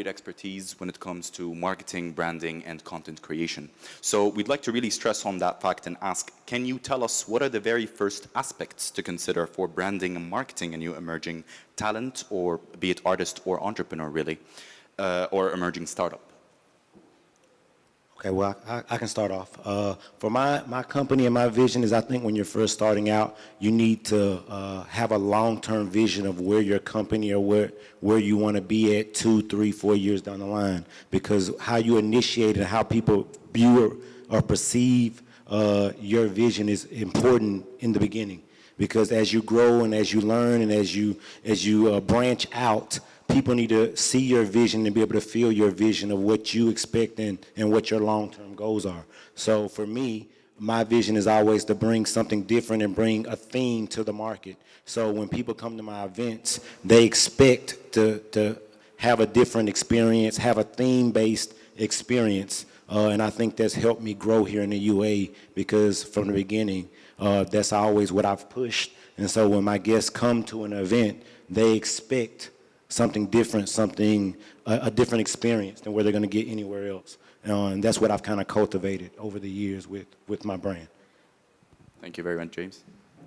great expertise when it comes to marketing, branding, and content creation. So we'd like to really stress on that fact and ask, can you tell us what are the very first aspects to consider for branding and marketing a new emerging talent, or be it artist or entrepreneur really, or emerging startup? Okay, well, I can start off. For my company and my vision is, I think when you're first starting out, you need to have a long-term vision of where your company or where you want to be at 2, 3, 4 years down the line. Because how you initiate and how people view or perceive your vision is important in the beginning. Because as you grow and as you learn and as you branch out, people need to see your vision and be able to feel your vision of what you expect and what your long-term goals are. So for me, my vision is always to bring something different and bring a theme to the market. So when people come to my events, they expect to have a different experience, have a theme-based experience. And I think that's helped me grow here in the UA, because from the beginning, that's always what I've pushed. And so when my guests come to an event, they expect something different, a different experience than where they're going to get anywhere else. And that's what I've kind of cultivated over the years with my brand. Thank you very much, James.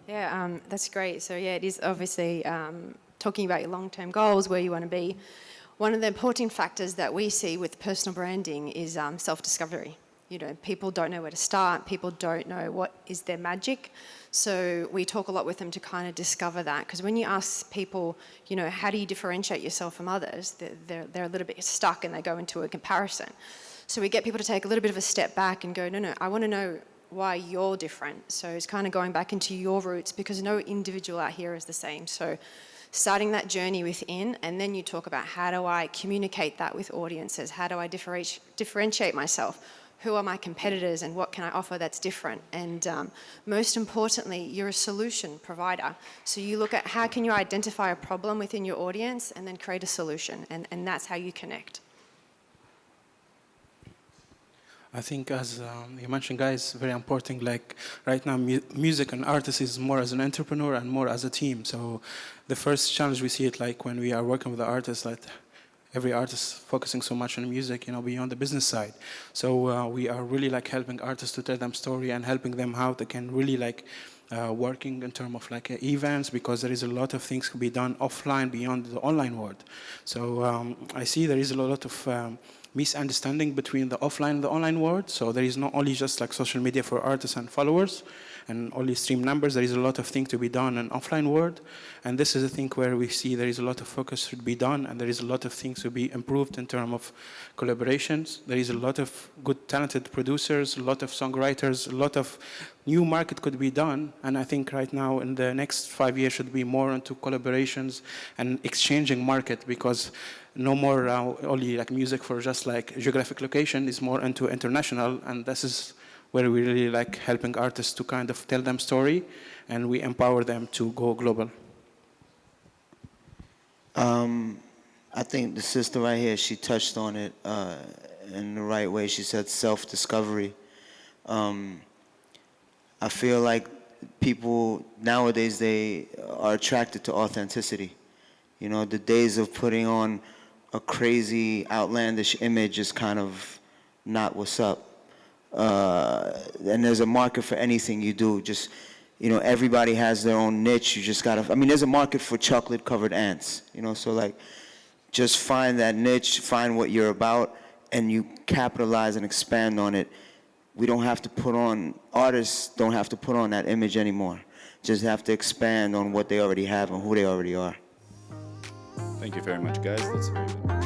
Yeah, that's great. So yeah, it is obviously talking about your long-term goals, where you want to be. One of the important factors that we see with personal branding is self-discovery. You know, people don't know where to start. People don't know what is their magic. So we talk a lot with them to kind of discover that. Because when you ask people, you know, how do you differentiate yourself from others, they're a little bit stuck and they go into a comparison. So we get people to take a little bit of a step back and go, no, I want to know why you're different. So it's kind of going back into your roots, because no individual out here is the same. So starting that journey within, and then you talk about, how do I communicate that with audiences? How do I differentiate myself? Who are my competitors and what can I offer that's different? And most importantly, you're a solution provider. So you look at how can you identify a problem within your audience and then create a solution, and that's how you connect. I think, as you mentioned, guys, very important. Like right now, music and artists is more as an entrepreneur and more as a team. So the first challenge we see it like when we are working with the artists, like every artist focusing so much on music, you know, beyond the business side. So we are really like helping artists to tell them story and helping them how they can really like working in terms of like events, because there is a lot of things to be done offline beyond the online world. So I see there is a lot of misunderstanding between the offline and the online world. So there is not only just like social media for artists and followers and only stream numbers. There is a lot of things to be done in offline world. And this is a thing where we see there is a lot of focus should be done, and there is a lot of things to be improved in terms of collaborations. There is a lot of good talented producers, a lot of songwriters, a lot of new market could be done. And I think right now in the next 5 years should be more into collaborations and exchanging market, because no more only like music for just like geographic location, is more into international. And this is where we really like helping artists to kind of tell them story, and we empower them to go global. I think the sister right here, she touched on it in the right way. She said self-discovery. I feel like people nowadays, they are attracted to authenticity. You know, the days of putting on a crazy, outlandish image is kind of not what's up. And there's a market for anything you do. Just, you know, everybody has their own niche. You just gotta, I mean, there's a market for chocolate-covered ants, you know, so like, just find that niche, find what you're about, and you capitalize and expand on it. We don't have to put on, artists don't have to put on that image anymore. Just have to expand on what they already have and who they already are. Thank you very much, guys. That's very good.